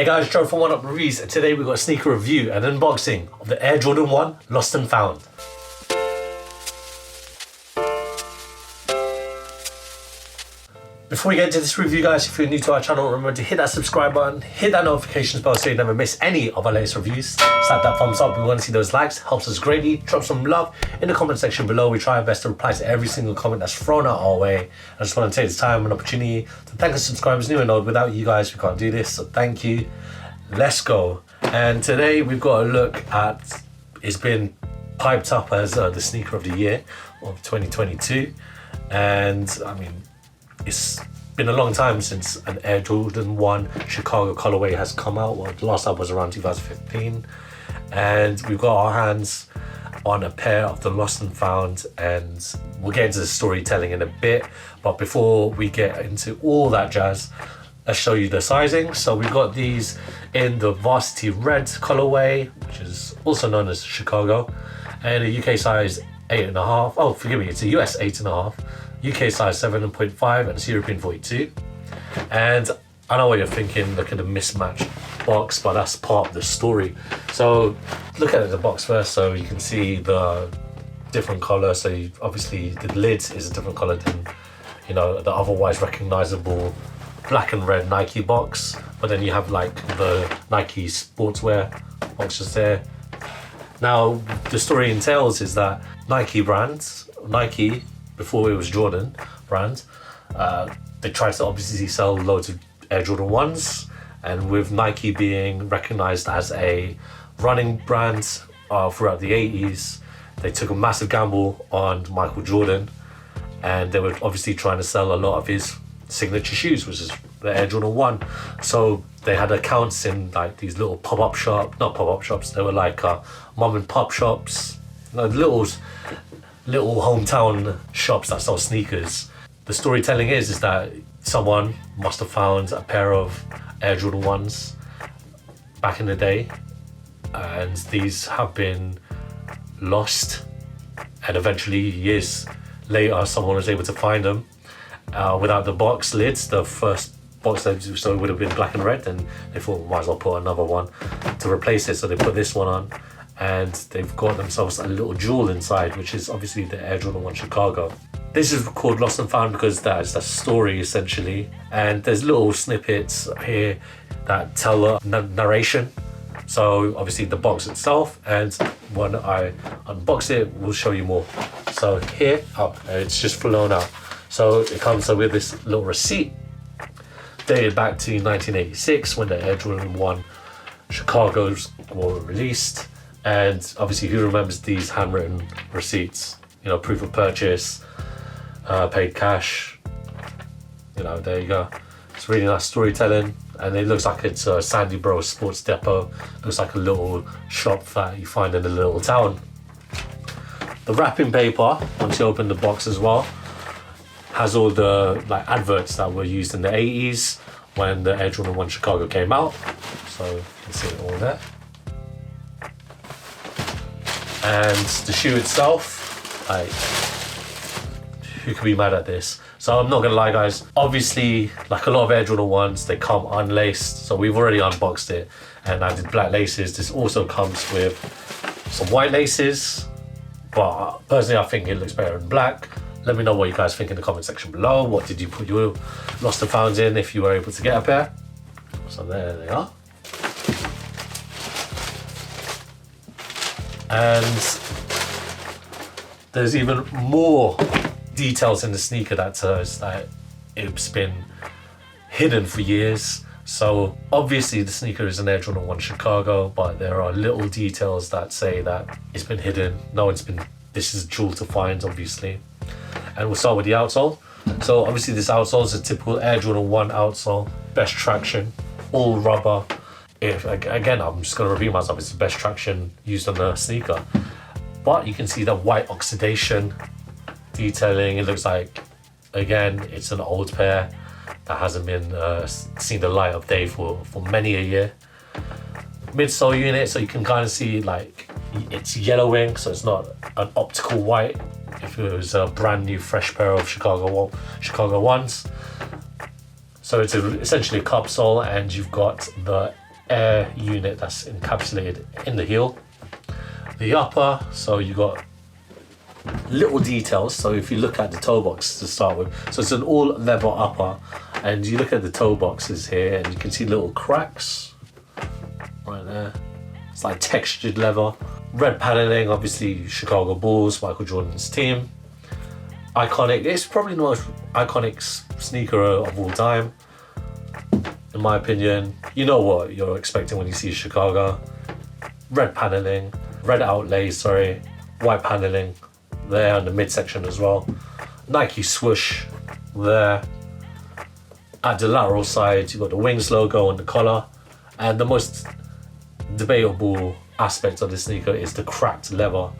Hey guys, Gerald from Oneupreviewz, and today we've got a sneaker review and unboxing of the Air Jordan 1 Lost and Found. Before we get into this review guys, if you're new to our channel, remember to hit that subscribe button, hit that notifications bell so you never miss any of our latest reviews. Slap that thumbs up, we want to see those likes, helps us greatly. Drop some love in the comment section below. We try our best to reply to every single comment that's thrown out our way. I just want to take this time and opportunity to thank the subscribers new and old. Without you guys we can't do this, so thank you. Let's go. And today we've got a look at, it's been piped up as the sneaker of the year of 2022, and I mean, it's been a long time since an Air Jordan 1 Chicago colorway has come out. Well, the last time was around 2015. And we've got our hands on a pair of the Lost and Found, and we'll get into the storytelling in a bit. But before we get into all that jazz, let's show you the sizing. So we've got these in the Varsity Red colorway, which is also known as Chicago, and a UK size 8.5. Oh, forgive me, it's a US 8.5. UK size 7.5, and it's European 42. And I know what you're thinking, look at the mismatched box, but that's part of the story. So look at the box first, so you can see the different color. So obviously the lid is a different color than, you know, the otherwise recognizable black and red Nike box. But then you have like the Nike sportswear boxes there. Now the story entails is that Nike, before it was Jordan brand, they tried to obviously sell loads of Air Jordan 1s, and with Nike being recognized as a running brand throughout the 80s, they took a massive gamble on Michael Jordan, and they were obviously trying to sell a lot of his signature shoes, which is the Air Jordan 1. So they had accounts in like these little pop-up shops, not pop-up shops, they were like mom and pop shops, little hometown shops that sell sneakers. The storytelling is that someone must have found a pair of Air Jordan 1s back in the day, and these have been lost, and eventually years later someone was able to find them without the box lids. The first box lid so it would have been black and red, and they thought we might as well put another one to replace it, so they put this one on, and they've got themselves a little jewel inside, which is obviously the Air Jordan 1 Chicago. This is called Lost and Found because that's the story essentially, and there's little snippets here that tell a narration. So obviously the box itself, and when I unbox it we'll show you more. So here, it's just flown out. So it comes with this little receipt dated back to 1986 when the Air Jordan 1 Chicago's were released. And obviously who remembers these handwritten receipts, you know, proof of purchase, paid cash, you know, there you go. It's really nice storytelling, and it looks like it's a Sandy Bros Sports Depot. Looks like a little shop that you find in a little town. The wrapping paper, once you open the box as well, has all the like adverts that were used in the 80s when the Air Jordan 1 Chicago came out. So you can see it all there. And the shoe itself, like, who can be mad at this? So I'm not gonna lie guys, obviously like a lot of Air Jordan 1s, they come unlaced, so we've already unboxed it, and I did black laces. This also comes with some white laces, but personally I think it looks better in black. Let me know what you guys think in the comment section below. What did you put your Lost and Founds in if you were able to get a pair? So there they are. And there's even more details in the sneaker that says that it's been hidden for years. So obviously the sneaker is an Air Jordan 1 Chicago, but there are little details that say that it's been hidden. This is a jewel to find, obviously. And we'll start with the outsole. So obviously this outsole is a typical Air Jordan 1 outsole, best traction, all rubber. Again, I'm just going to repeat myself, it's the best traction used on the sneaker. But you can see the white oxidation detailing. It looks like, again, it's an old pair that hasn't been seen the light of day for many a year. Midsole unit, so you can kind of see like it's yellowing, so it's not an optical white. If it was a brand new fresh pair of Chicago 1s. So it's essentially a cup sole, and you've got the air unit that's encapsulated in the heel. The upper, so you got little details. So if you look at the toe box to start with, so it's an all leather upper, and you look at the toe boxes here and you can see little cracks right there. It's like textured leather. Red paneling, obviously Chicago Bulls, Michael Jordan's team. Iconic, it's probably the most iconic sneaker of all time, in my opinion. You know what you're expecting when you see Chicago. Red paneling, red outlays, sorry, white paneling there in the midsection as well. Nike swoosh there. At the lateral side, you've got the Wings logo on the collar. And the most debatable aspect of the sneaker is the cracked leather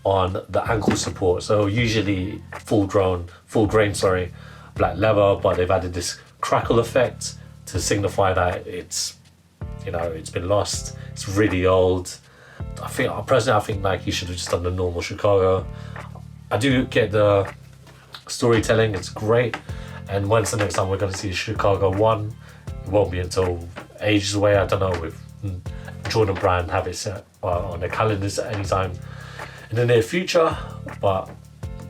on the ankle support. So usually full grain, black leather, but they've added this crackle effect to signify that it's, you know, it's been lost. It's really old. I think Nike should have just done the normal Chicago. I do get the storytelling, it's great. And when's the next time we're going to see Chicago 1? It won't be until ages away. I don't know if Jordan Brand have it set on their calendars at any time in the near future, but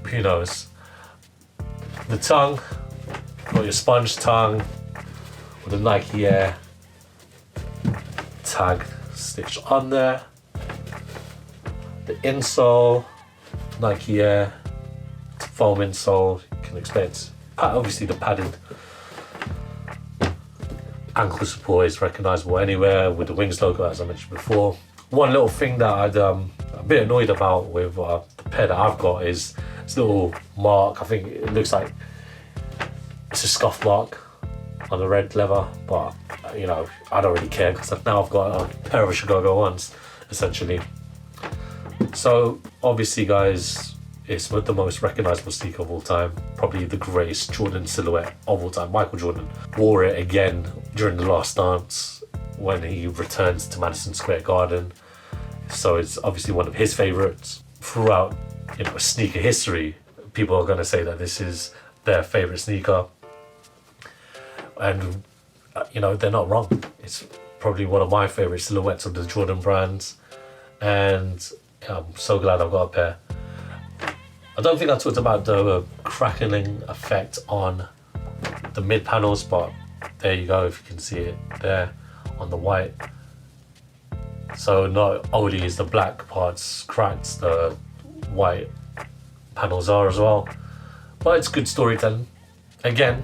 who knows. The tongue, got your sponge tongue with the Nike Air tag stitched on there. The insole, Nike Air foam insole, you can expect. Obviously the padded ankle support is recognisable anywhere with the Wings logo, as I mentioned before. One little thing that I'd a bit annoyed about with the pair that I've got is this little mark. I think it looks like it's a scuff mark on the red leather, but you know, I don't really care because now I've got a pair of Chicago ones essentially. So obviously guys, it's the most recognisable sneaker of all time, probably the greatest Jordan silhouette of all time. Michael Jordan wore it again during the last dance when he returns to Madison Square Garden. So it's obviously one of his favourites. Throughout, you know, sneaker history, people are going to say that this is their favourite sneaker. And, you know, they're not wrong. It's probably one of my favourite silhouettes of the Jordan brands. And I'm so glad I've got a pair. I don't think I talked about the crackling effect on the mid panels, but there you go, if you can see it there on the white. So not only is the black parts cracked, the white panels are as well. But it's good storytelling. Again,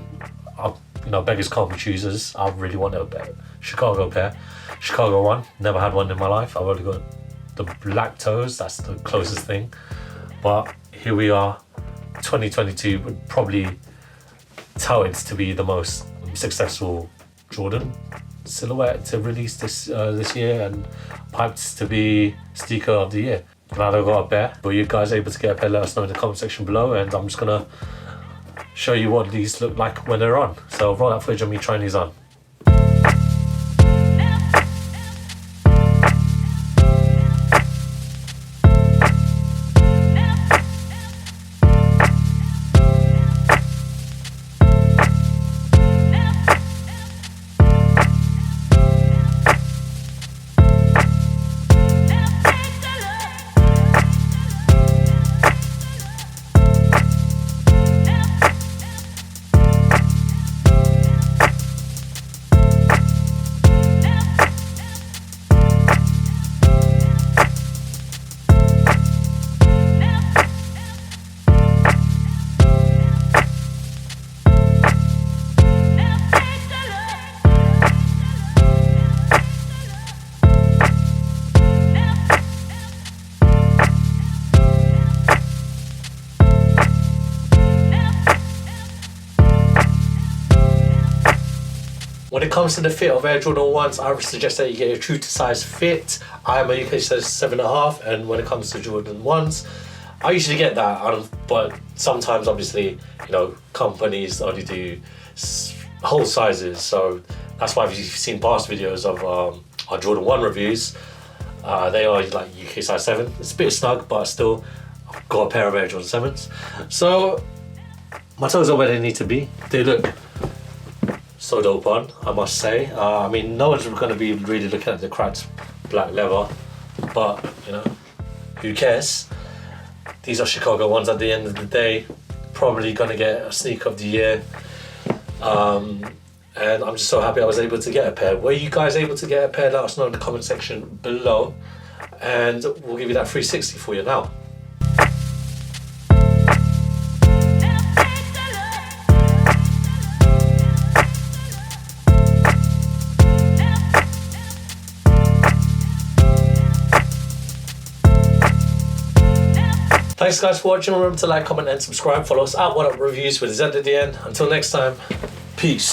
you know, beggars can't be choosers. I really want a Chicago pair. Chicago 1, never had one in my life. I've only got the black toes, that's the closest thing. But here we are, 2022, would probably touted to be the most successful Jordan silhouette to release this year, and piped to be sneaker of the year. Glad I got a pair. Were you guys able to get a pair? Let us know in the comment section below, and I'm just gonna show you what these look like when they're on. So roll that footage of me trying these on. When it comes to the fit of Air Jordan 1s, I would suggest that you get a true to size fit. I'm a UK size 7.5, and when it comes to Jordan 1s, I usually get that, but sometimes obviously, you know, companies only do whole sizes, so that's why if you've seen past videos of our Jordan 1 reviews, they are like UK size 7. It's a bit snug, but still, I've got a pair of Air Jordan 7s. So, my toes are where they need to be. They look so dope on, I must say. I mean, no one's going to be really looking at the cracked black leather, but you know, who cares? These are Chicago ones at the end of the day. Probably going to get a sneak of the year. And I'm just so happy I was able to get a pair. Were you guys able to get a pair? Let us know in the comment section below, and we'll give you that 360 for you now. Thanks guys for watching. Remember to like, comment and subscribe. Follow us at Oneupreviewz with Z at the end. Until next time, peace.